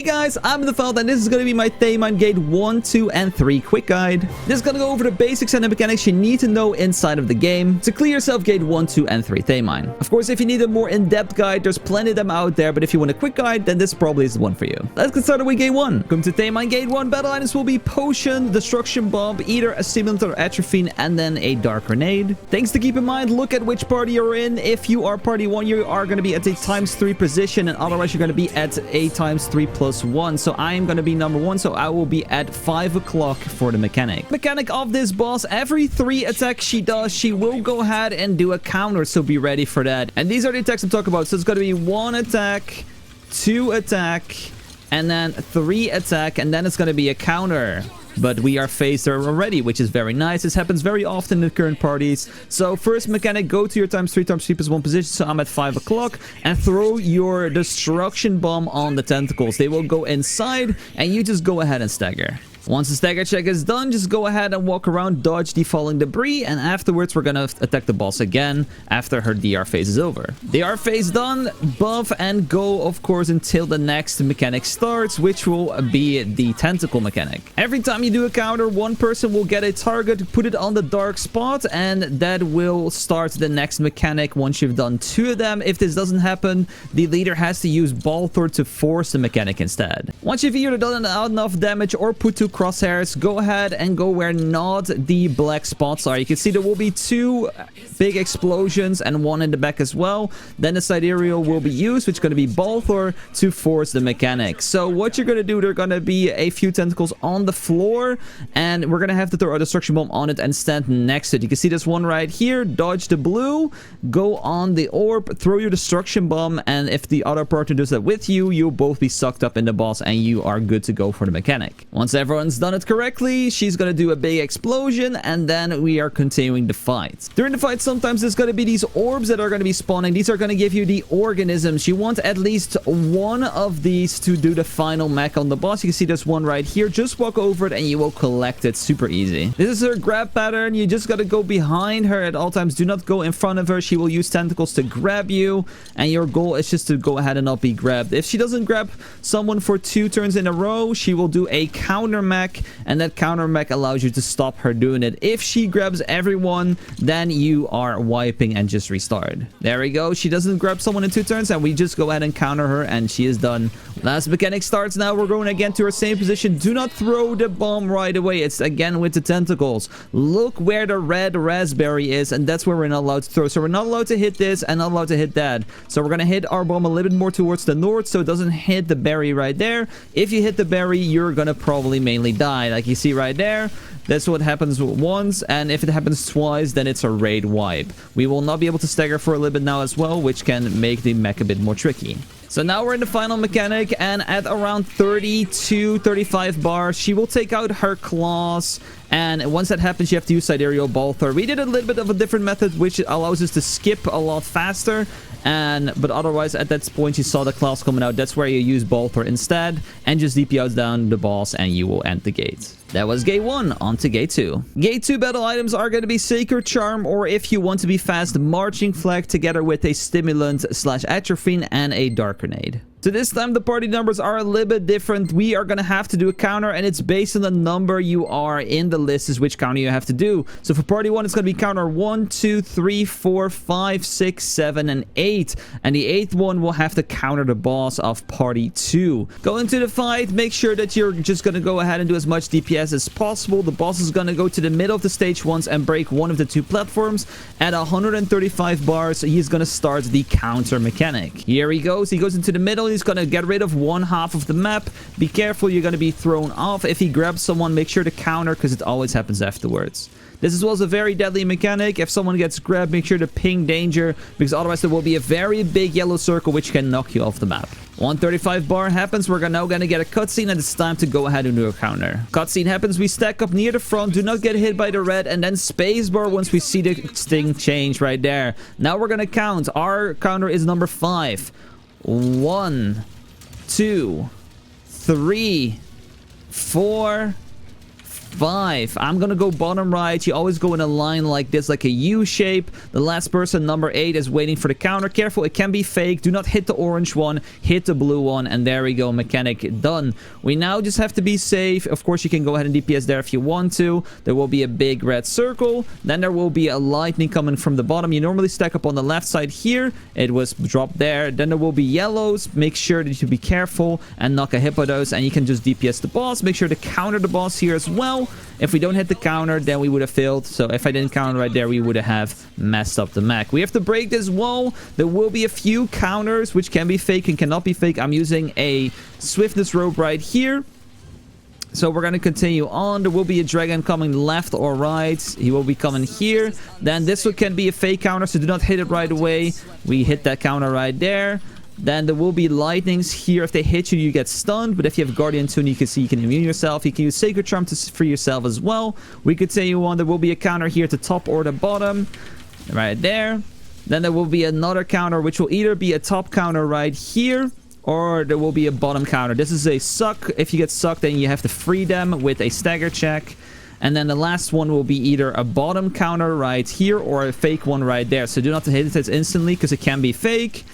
Hey guys, I'm ImDefild and this is going to be my Thaemine Gate 1, 2, and 3 quick guide. This is going to go over the basics and the mechanics you need to know inside of the game to clear yourself Gate 1, 2, and 3 Thaemine. Of course, if you need a more in-depth guide, there's plenty of them out there, but if you want a quick guide, then this probably is the one for you. Let's get started with Gate 1. Welcome to Thaemine Gate 1. Battle items will be Potion, Destruction Bomb, either a Stimulant or Atropine, and then a Dark Grenade. Things to keep in mind, look at which party you're in. If you are party 1, you are going to be at a ×3 position, and otherwise you're going to be at a ×3+1. So I'm going to be number 1, so I will be at 5 o'clock for the mechanic. Mechanic of this boss, every 3 attacks she does, she will go ahead and do a counter, so be ready for that. And these are the attacks I'm talking about. So it's going to be 1 attack, 2 attack, and then 3 attack, and then it's going to be a counter. But we are phased already, which is very nice. This happens very often in the current parties. So first mechanic, go to your ×3+1 position. So I'm at 5 o'clock. And throw your Destruction Bomb on the tentacles. They will go inside and you just go ahead and stagger. Once the stagger check is done, just go ahead and walk around, dodge the falling debris, and afterwards we're gonna attack the boss again after her DR phase is over. DR phase done, buff and go, of course, until the next mechanic starts, which will be the tentacle mechanic. Every time you do a counter, one person will get a target, put it on the dark spot, and that will start the next mechanic once you've done 2 of them. If this doesn't happen, the leader has to use Balthor to force the mechanic instead. Once you've either done enough damage or put 2 crosshairs, go ahead and go where not the black spots are. You can see there will be 2 big explosions and 1 in the back as well. Then the sidereal will be used, which is going to be Balthor to force the mechanic. So what you're going to do, there are going to be a few tentacles on the floor, and we're going to have to throw a Destruction Bomb on it and stand next to it. You can see this one right here. Dodge the blue, go on the orb, throw your Destruction Bomb, and if the other partner does that with you, you'll both be sucked up in the boss and you are good to go for the mechanic. Once everyone's done it correctly, she's gonna do a big explosion, and then we are continuing the fight. During the fight, sometimes there's gonna be these orbs that are gonna be spawning. These are gonna give you the organisms. You want at least 1 of these to do the final mech on the boss. You can see there's one right here. Just walk over it and you will collect it. Super easy. This is her grab pattern. You just gotta go behind her at all times. Do not go in front of her. She will use tentacles to grab you, and your goal is just to go ahead and not be grabbed. If she doesn't grab someone for 2 turns in a row, she will do a counter mech, and that counter mech allows you to stop her doing it. If she grabs everyone, then you are wiping and just restart. There we go. She doesn't grab someone in 2 turns, and we just go ahead and counter her, and she is done. Last mechanic starts now. We're going again to our same position. Do not throw the bomb right away. It's again with the tentacles. Look where the red raspberry is, and that's where we're not allowed to throw. So we're not allowed to hit this and not allowed to hit that. So we're going to hit our bomb a little bit more towards the north so it doesn't hit the berry right there. If you hit the berry, you're going to probably mainly die. Like you see right there, that's what happens once, and if it happens twice, then it's a raid wipe. We will not be able to stagger for a little bit now as well, which can make the mech a bit more tricky. So now we're in the final mechanic, and at around 32-35 bars, she will take out her claws, and once that happens, you have to use Sidereal Balthor. We did a little bit of a different method, which allows us to skip a lot faster, but otherwise at that point you saw the claws coming out. That's where you use Balthor instead, and just DP down the boss, and you will end the gate. That was Gate 1, on to Gate 2. Gate 2 battle items are going to be Sacred Charm, or if you want to be fast, Marching Flag, together with a Stimulant / Atropine and a Dark Grenade. So this time the party numbers are a little bit different. We are going to have to do a counter, and it's based on the number you are in the list is which counter you have to do. So for party 1, it's going to be counter 1, 2, 3, 4, 5, 6, 7, and 8. And the 8th one will have to counter the boss of party 2. Go into the fight. Make sure that you're just going to go ahead and do as much DPS as possible. The boss is going to go to the middle of the stage once and break one of the 2 platforms. At 135 bars, he's going to start the counter mechanic. Here he goes. He goes into the middle. He's going to get rid of 1/2 of the map. Be careful, you're going to be thrown off. If he grabs someone, make sure to counter, because it always happens afterwards. This as well is a very deadly mechanic. If someone gets grabbed, make sure to ping danger, because otherwise there will be a very big yellow circle which can knock you off the map. 135 bar happens. We're now going to get a cutscene, and it's time to go ahead and do a counter. Cutscene happens. We stack up near the front. Do not get hit by the red, and then spacebar once we see the thing change right there. Now we're going to count. Our counter is number 5. 1, 2, 3, 4, 5. I'm gonna go bottom right. You always go in a line like this, like a U shape. The last person, number 8, is waiting for the counter. Careful, it can be fake. Do not hit the orange one, hit the blue one, and there we go, mechanic done. We now just have to be safe. Of course, you can go ahead and DPS there if you want to. There will be a big red circle. Then there will be a lightning coming from the bottom. You normally stack up on the left side here. It was dropped there. Then there will be yellows. Make sure that you be careful and knock a hit by those, and you can just DPS the boss. Make sure to counter the boss here as well. If we don't hit the counter, then we would have failed. So if I didn't counter right there, we would have messed up the mech. We have to break this wall. There will be a few counters which can be fake and cannot be fake. I'm using a swiftness rope right here. So we're going to continue on. There will be a dragon coming left or right. He will be coming here. Then this one can be a fake counter, so do not hit it right away. We hit that counter right there. Then there will be lightnings here. If they hit you, you get stunned. But if you have Guardian Tune, you can see you can immune yourself. You can use Sacred Charm to free yourself as well. We continue on. There will be a counter here at the top or the bottom. Right there. Then there will be another counter, which will either be a top counter right here, or there will be a bottom counter. This is a suck. If you get sucked, then you have to free them with a stagger check. And then the last one will be either a bottom counter right here or a fake one right there. So do not hit it instantly because it can be fake.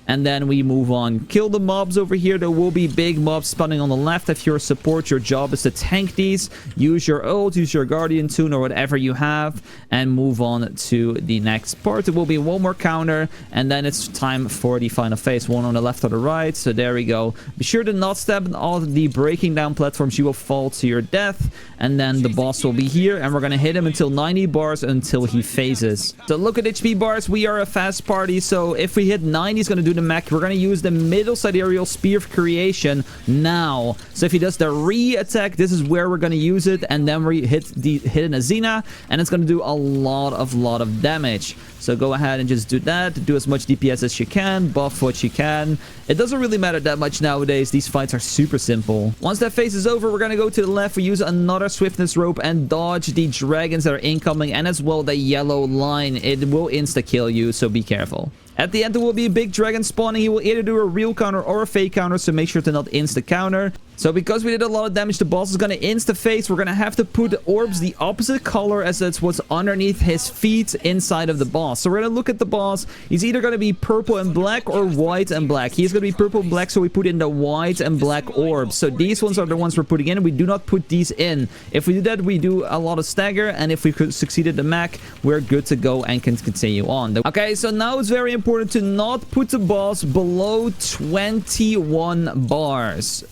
And then we move on. Kill the mobs over here. There will be big mobs spawning on the left. If you're a support, your job is to tank these. Use your ult, use your Guardian Tune or whatever you have. And move on to the next part. There will be one more counter. And then it's time for the final phase. One on the left or the right. So there we go. Be sure to not step on all the breaking down platforms. You will fall to your death. And then the boss will be here. And we're going to hit him until 90 bars until he phases. So look at HP bars. We are a fast party. So if we hit 90, he's going to do the mech. We're going to use the middle sidereal spear of creation now. So if he does the re-attack, this is where we're going to use it, and then we hit an Azina, and it's going to do a lot of damage. So go ahead and just do that. Do as much DPS as you can. Buff what you can. It doesn't really matter that much nowadays. These fights are super simple. Once that phase is over, we're going to go to the left. We use another swiftness rope and dodge the dragons that are incoming, and as well the yellow line. It will insta-kill you, so be careful. At the end, there will be a big dragon spawning. He will either do a real counter or a fake counter, so make sure to not insta-counter. So because we did a lot of damage, the boss is going to insta-phase. We're going to have to put orbs the opposite color as that's what's underneath his feet inside of the boss. So we're going to look at the boss. He's either going to be purple and black or white and black. He's going to be purple and black, so we put in the white and black orbs. So these ones are the ones we're putting in. We do not put these in. If we do that, we do a lot of stagger, and if we could succeed at the mech, we're good to go and can continue on. Okay, so now it's very important to not put the boss below 21 bars.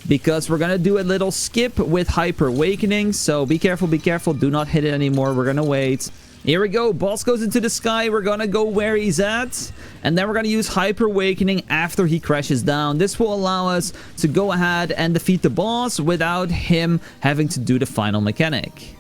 Because we're going to do a little skip with Hyper Awakening. So be careful, be careful. Do not hit it anymore. We're going to wait. Here we go. Boss goes into the sky. We're going to go where he's at. And then we're going to use Hyper Awakening after he crashes down. This will allow us to go ahead and defeat the boss without him having to do the final mechanic.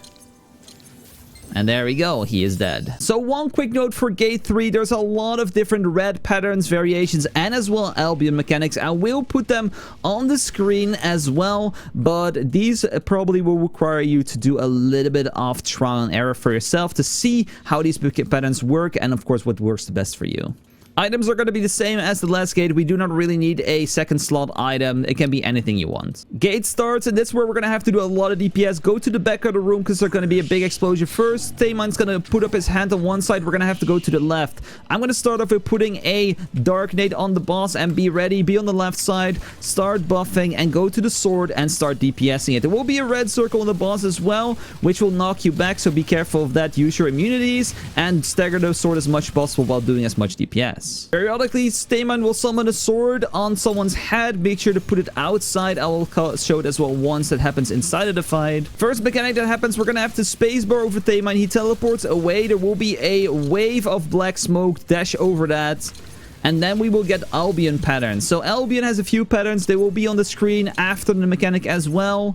And there we go, he is dead. So one quick note for Gate 3, there's a lot of different red patterns, variations, and as well Albion mechanics. I will put them on the screen as well, but these probably will require you to do a little bit of trial and error for yourself to see how these patterns work and of course what works the best for you. Items are going to be the same as the last gate. We do not really need a second slot item. It can be anything you want. Gate starts, and this is where we're going to have to do a lot of DPS. Go to the back of the room because there's going to be a big explosion first. Thaemine's going to put up his hand on one side. We're going to have to go to the left. I'm going to start off with putting a Dark Nade on the boss and be ready. Be on the left side. Start buffing and go to the sword and start DPSing it. There will be a red circle on the boss as well, which will knock you back, so be careful of that. Use your immunities and stagger the sword as much as possible while doing as much DPS. Periodically, Thaemine will summon a sword on someone's head. Make sure to put it outside. I will show it as well once that happens inside of the fight. First mechanic that happens, we're going to have to spacebar over Thaemine. He teleports away. There will be a wave of black smoke. Dash over that. And then we will get Albion patterns. So Albion has a few patterns. They will be on the screen after the mechanic as well.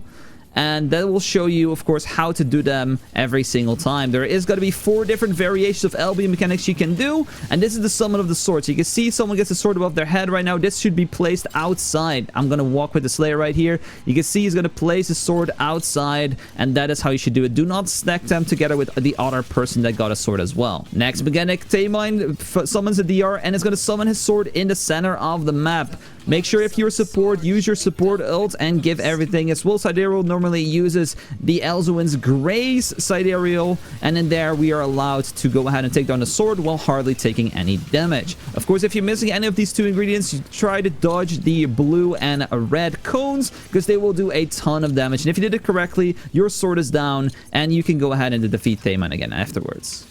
And that will show you, of course, how to do them every single time. There is going to be 4 different variations of Albion mechanics you can do. And this is the summon of the sword. So you can see someone gets a sword above their head right now. This should be placed outside. I'm going to walk with the Slayer right here. You can see he's going to place his sword outside. And that is how you should do it. Do not stack them together with the other person that got a sword as well. Next mechanic, Thaemine summons a DR and is going to summon his sword in the center of the map. Make sure if you're support, use your support ult and give everything. As well, Sidereal normally uses the Elzuin's Grace Sidereal, and in there we are allowed to go ahead and take down the sword while hardly taking any damage. Of course, if you're missing any of these two ingredients, you try to dodge the blue and red cones because they will do a ton of damage. And if you did it correctly, your sword is down and you can go ahead and defeat Thaemine again afterwards.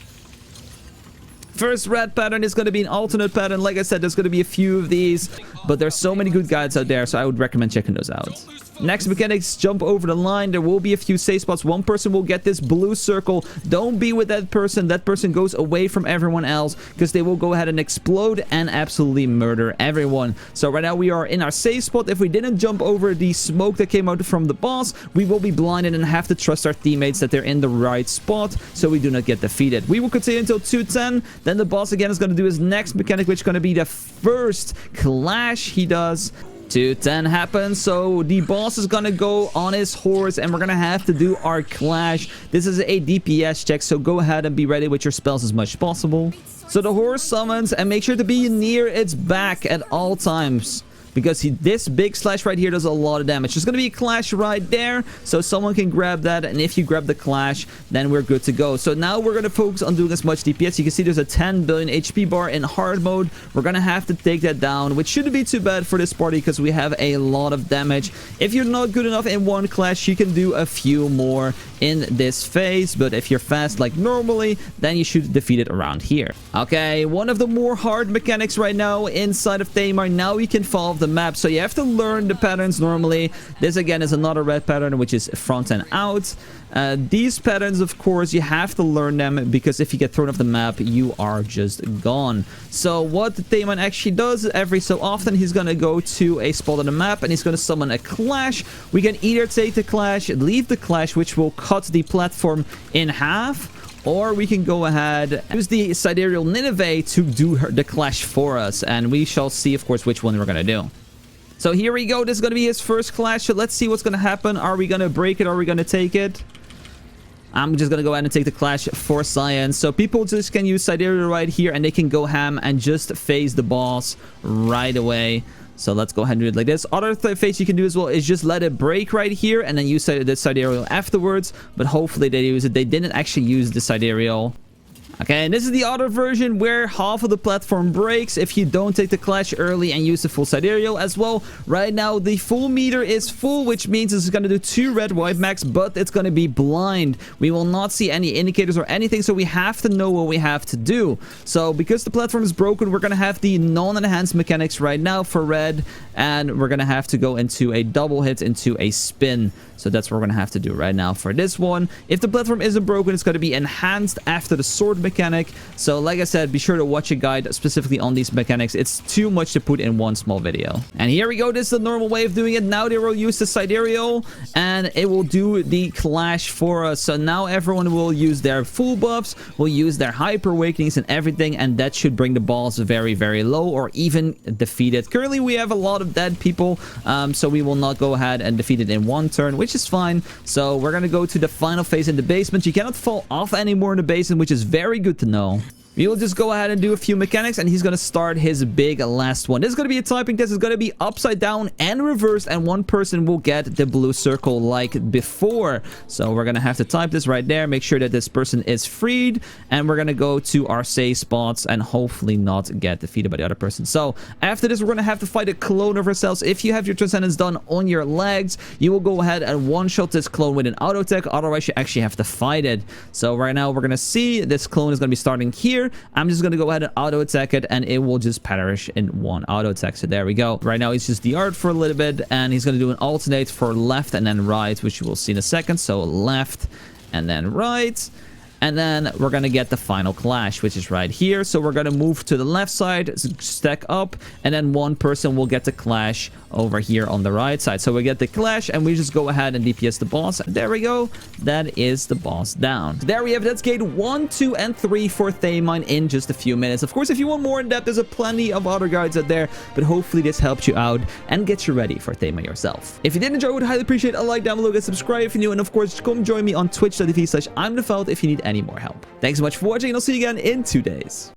First red pattern is going to be an alternate pattern. Like I said, there's going to be a few of these, but there's so many good guides out there, so I would recommend checking those out. Next mechanics, jump over the line. There will be a few safe spots. One person will get this blue circle. Don't be with that person. That person goes away from everyone else because they will go ahead and explode and absolutely murder everyone. So right now we are in our safe spot. If we didn't jump over the smoke that came out from the boss, we will be blinded and have to trust our teammates that they're in the right spot so we do not get defeated. We will continue until 210. Then the boss again is going to do his next mechanic, which is going to be the first clash he does. 210 happens, so the boss is gonna go on his horse and we're gonna have to do our clash. This is a DPS check, so go ahead and be ready with your spells as much as possible. So the horse summons, and make sure to be near its back at all times, because this big slash right here does a lot of damage. There's going to be a clash right there, so someone can grab that, and if you grab the clash, then we're good to go. So now we're going to focus on doing as much DPS. You can see there's a 10 billion HP bar in hard mode. We're going to have to take that down, which shouldn't be too bad for this party because we have a lot of damage. If you're not good enough in one clash, you can do a few more in this phase, but if you're fast like normally, then you should defeat it around here. Okay, one of the more hard mechanics right now inside of Thaemine. Now we can follow the map, so you have to learn the patterns normally. This again is another red pattern, which is front and out. These patterns, of course, you have to learn them because if you get thrown off the map, you are just gone. So what Thaemine actually does, every so often he's gonna go to a spot on the map and he's gonna summon a clash. We can either take the clash, leave the clash, which will cut the platform in half, or we can go ahead and use the Sidereal Nineveh to do the clash for us, and we shall see, of course, which one we're gonna do. So here we go. This is going to be his first clash. So let's see what's going to happen. Are we going to break it? Or are we going to take it? I'm just going to go ahead and take the clash for science. So people just can use Sidereal right here and they can go ham and just face the boss right away. So let's go ahead and do it like this. Other phase you can do as well is just let it break right here and then use the Sidereal afterwards. But hopefully they use it. They didn't actually use the Sidereal. Okay, and this is the other version where half of the platform breaks if you don't take the clash early and use the full Sidereal as well. Right now, the full meter is full, which means it's going to do 2 red wipe max, but it's going to be blind. We will not see any indicators or anything, so we have to know what we have to do. So because the platform is broken, we're going to have the non-enhanced mechanics right now for red, and we're going to have to go into a double hit into a spin. So that's what we're going to have to do right now for this one. If the platform isn't broken, it's going to be enhanced after the sword mechanic. So like I said, be sure to watch a guide specifically on these mechanics. It's too much to put in one small video. And here we go. This is the normal way of doing it. Now they will use the Sidereal and it will do the clash for us. So now everyone will use their full buffs, will use their hyper awakenings and everything, and that should bring the boss very, very low or even defeat it. Currently, we have a lot of dead people, so we will not go ahead and defeat it in one turn, which is fine. So we're gonna go to the final phase in the basement. You cannot fall off anymore in the basement, which is very good to know. We will just go ahead and do a few mechanics, and he's going to start his big last one. This is going to be a typing test. It's going to be upside down and reversed, and one person will get the blue circle like before. So we're going to have to type this right there, make sure that this person is freed, and we're going to go to our save spots and hopefully not get defeated by the other person. So after this, we're going to have to fight a clone of ourselves. If you have your transcendence done on your legs, you will go ahead and one-shot this clone with an auto attack. Otherwise, you actually have to fight it. So right now, we're going to see this clone is going to be starting here. I'm just going to go ahead and auto attack it, and it will just perish in one auto attack. So there we go. Right now, he's just DR'd for a little bit, and he's going to do an alternate for left and then right, which you will see in a second. So left and then right. And then we're going to get the final clash, which is right here. So we're going to move to the left side, stack up, and then one person will get the clash over here on the right side. So we get the clash, and we just go ahead and DPS the boss. There we go. That is the boss down. There we have it. That's gate 1, 2, and 3 for Thaemine in just a few minutes. Of course, if you want more in depth, there's plenty of other guides out there, but hopefully this helped you out and gets you ready for Thaemine yourself. If you did enjoy, I would highly appreciate a like down below, guys, subscribe if you're new, and of course, come join me on twitch.tv/ImDefild if you need any more help. Thanks so much for watching, and I'll see you again in 2 days.